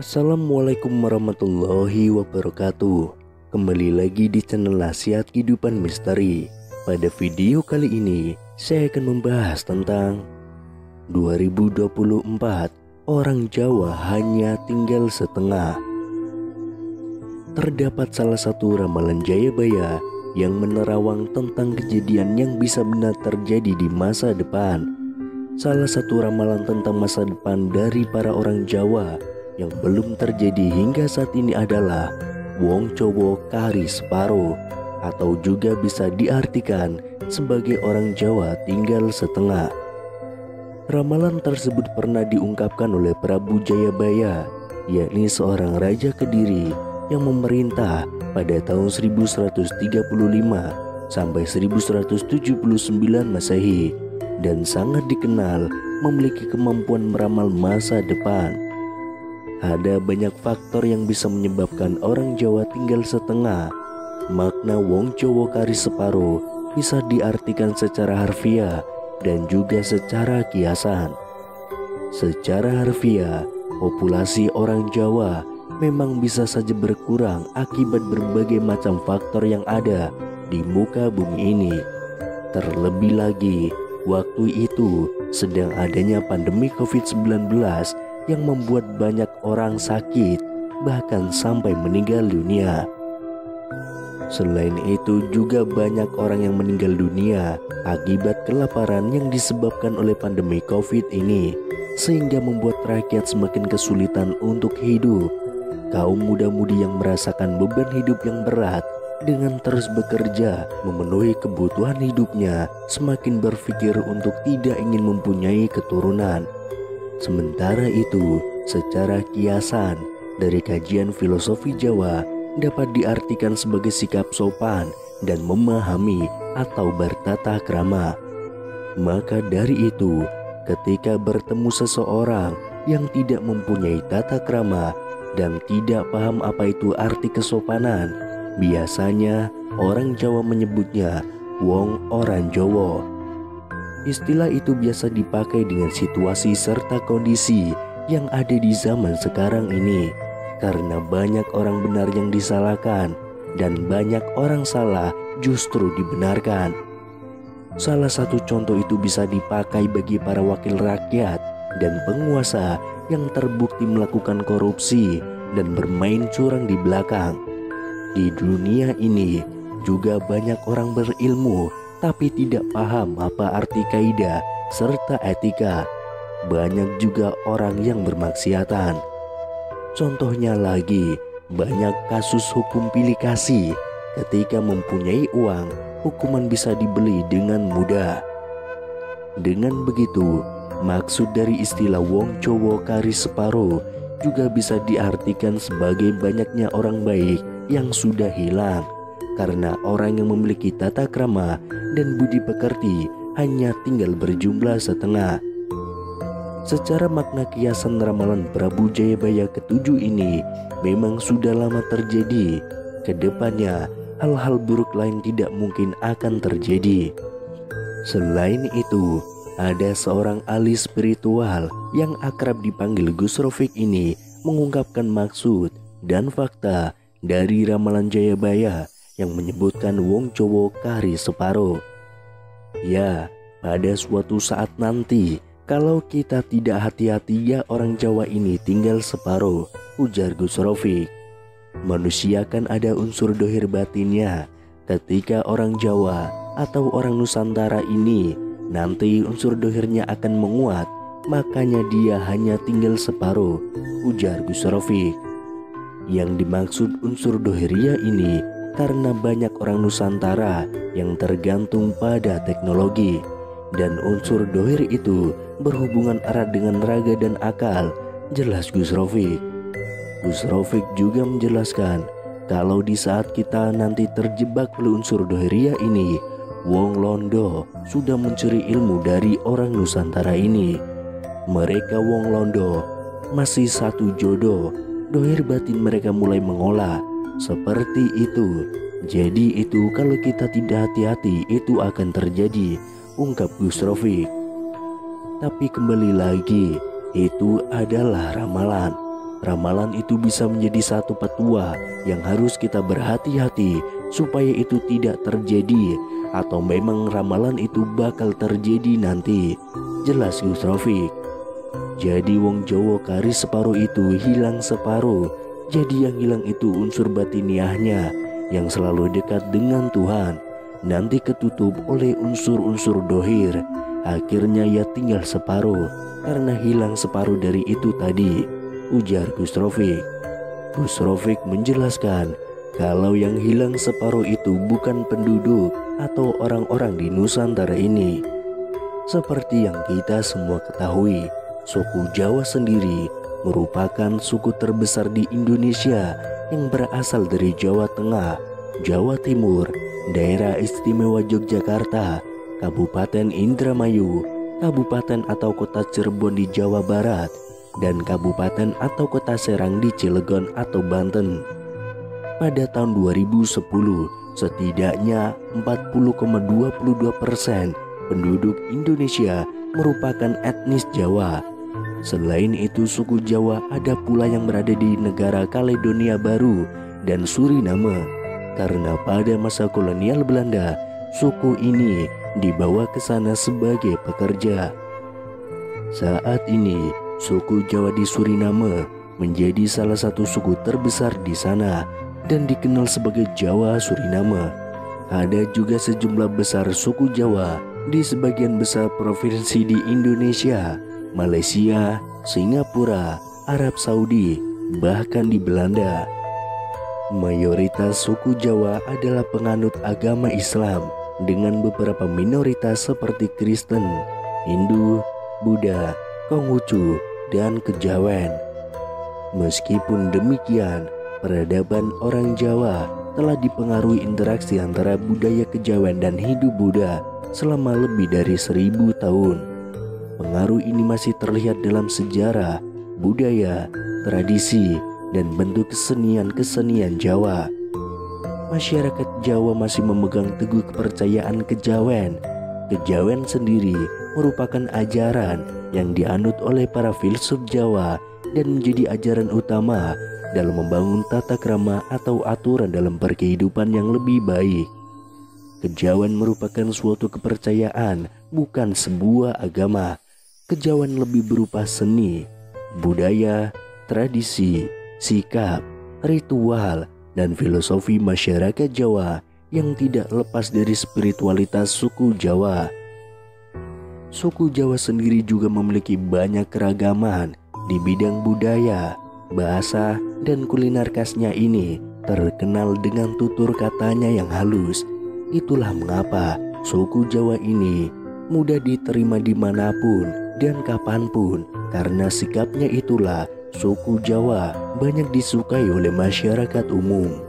Assalamualaikum warahmatullahi wabarakatuh. Kembali lagi di channel Nasihat Kehidupan Misteri. Pada video kali ini saya akan membahas tentang 2024 orang Jawa hanya tinggal setengah. Terdapat salah satu ramalan Jayabaya yang menerawang tentang kejadian yang bisa benar terjadi di masa depan. Salah satu ramalan tentang masa depan dari para orang Jawa yang belum terjadi hingga saat ini adalah wong Jowo kari separo, atau juga bisa diartikan sebagai orang Jawa tinggal setengah. Ramalan tersebut pernah diungkapkan oleh Prabu Jayabaya, yakni seorang raja Kediri yang memerintah pada tahun 1135 sampai 1179 Masehi dan sangat dikenal memiliki kemampuan meramal masa depan. Ada banyak faktor yang bisa menyebabkan orang Jawa tinggal setengah. Makna wong Jowo kari separo bisa diartikan secara harfiah dan juga secara kiasan. Secara harfiah, populasi orang Jawa memang bisa saja berkurang akibat berbagai macam faktor yang ada di muka bumi ini. Terlebih lagi, waktu itu sedang adanya pandemi COVID-19 yang membuat banyak orang sakit, bahkan sampai meninggal dunia. Selain itu juga banyak orang yang meninggal dunia akibat kelaparan yang disebabkan oleh pandemi COVID ini, sehingga membuat rakyat semakin kesulitan untuk hidup. Kaum muda-mudi yang merasakan beban hidup yang berat dengan terus bekerja memenuhi kebutuhan hidupnya semakin berpikir untuk tidak ingin mempunyai keturunan. Sementara itu, secara kiasan dari kajian filosofi Jawa dapat diartikan sebagai sikap sopan dan memahami atau bertata krama. Maka dari itu, ketika bertemu seseorang yang tidak mempunyai tata krama dan tidak paham apa itu arti kesopanan, biasanya orang Jawa menyebutnya wong orang Jowo. Istilah itu biasa dipakai dengan situasi serta kondisi yang ada di zaman sekarang ini, karena banyak orang benar yang disalahkan dan banyak orang salah justru dibenarkan. Salah satu contoh itu bisa dipakai bagi para wakil rakyat dan penguasa yang terbukti melakukan korupsi dan bermain curang di belakang. Di dunia ini juga banyak orang berilmu tapi tidak paham apa arti kaidah serta etika. Banyak juga orang yang bermaksiatan. Contohnya lagi, banyak kasus hukum pilih kasih. Ketika mempunyai uang, hukuman bisa dibeli dengan mudah. Dengan begitu, maksud dari istilah wong Jowo kari separo juga bisa diartikan sebagai banyaknya orang baik yang sudah hilang, karena orang yang memiliki tata krama dan budi pekerti hanya tinggal berjumlah setengah. Secara makna kiasan ramalan Prabu Jayabaya ke-7 ini memang sudah lama terjadi. Kedepannya hal-hal buruk lain tidak mungkin akan terjadi. Selain itu, ada seorang ahli spiritual yang akrab dipanggil Gus Rofik ini mengungkapkan maksud dan fakta dari ramalan Jayabaya yang menyebutkan wong Jowo kari separo. Ya, pada suatu saat nanti, kalau kita tidak hati-hati ya orang Jawa ini tinggal separo, ujar Gus Rofik. Manusia kan ada unsur dohir batinnya. Ketika orang Jawa atau orang Nusantara ini nanti unsur dohirnya akan menguat, makanya dia hanya tinggal separo, ujar Gus Rofik. Yang dimaksud unsur dohiria ini karena banyak orang Nusantara yang tergantung pada teknologi, dan unsur dohir itu berhubungan erat dengan raga dan akal, jelas Gus Rofik. Gus Rofik juga menjelaskan kalau di saat kita nanti terjebak oleh unsur dohiria ini, wong Londo sudah mencuri ilmu dari orang Nusantara ini. Mereka wong Londo masih satu jodoh, dohir batin mereka mulai mengolah. Seperti itu. Jadi itu kalau kita tidak hati-hati itu akan terjadi, ungkap Gus Rofik. Tapi kembali lagi, itu adalah ramalan. ramalan itu bisa menjadi satu petua yang harus kita berhati-hati supaya itu tidak terjadi, atau memang ramalan itu bakal terjadi nanti. Jelas Gus Rafiq. Jadi wong Jawa kari separuh itu hilang separuh. Jadi yang hilang itu unsur batiniahnya yang selalu dekat dengan Tuhan, nanti ketutup oleh unsur-unsur dohir. Akhirnya ya tinggal separuh karena hilang separuh dari itu tadi, ujar Gus Rafiq. Gus Rafiq menjelaskan kalau yang hilang separuh itu bukan penduduk atau orang-orang di Nusantara ini. Seperti yang kita semua ketahui, suku Jawa sendiri merupakan suku terbesar di Indonesia yang berasal dari Jawa Tengah, Jawa Timur, Daerah Istimewa Yogyakarta, Kabupaten Indramayu, Kabupaten atau Kota Cirebon di Jawa Barat, dan Kabupaten atau Kota Serang di Cilegon atau Banten. Pada tahun 2010, setidaknya 40,22% penduduk Indonesia merupakan etnis Jawa. Selain itu, suku Jawa ada pula yang berada di negara Kaledonia Baru dan Suriname. Karena pada masa kolonial Belanda, suku ini dibawa ke sana sebagai pekerja. Saat ini, suku Jawa di Suriname menjadi salah satu suku terbesar di sana dan dikenal sebagai Jawa Suriname. Ada juga sejumlah besar suku Jawa di sebagian besar provinsi di Indonesia, Malaysia, Singapura, Arab Saudi, bahkan di Belanda. Mayoritas suku Jawa adalah penganut agama Islam dengan beberapa minoritas seperti Kristen, Hindu, Buddha, Konghucu, dan Kejawen. Meskipun demikian, peradaban orang Jawa telah dipengaruhi interaksi antara budaya Kejawen dan Hindu-Buddha selama lebih dari 1000 tahun. Pengaruh ini masih terlihat dalam sejarah, budaya, tradisi, dan bentuk kesenian-kesenian Jawa. Masyarakat Jawa masih memegang teguh kepercayaan Kejawen. Kejawen sendiri merupakan ajaran yang dianut oleh para filsuf Jawa dan menjadi ajaran utama dalam membangun tata krama atau aturan dalam berkehidupan yang lebih baik. Kejawen merupakan suatu kepercayaan, bukan sebuah agama. Kejawen lebih berupa seni, budaya, tradisi, sikap, ritual, dan filosofi masyarakat Jawa yang tidak lepas dari spiritualitas suku Jawa. Suku Jawa sendiri juga memiliki banyak keragaman di bidang budaya, bahasa, dan kuliner khasnya ini terkenal dengan tutur katanya yang halus. Itulah mengapa suku Jawa ini mudah diterima dimanapun dan kapanpun, karena sikapnya itulah suku Jawa banyak disukai oleh masyarakat umum.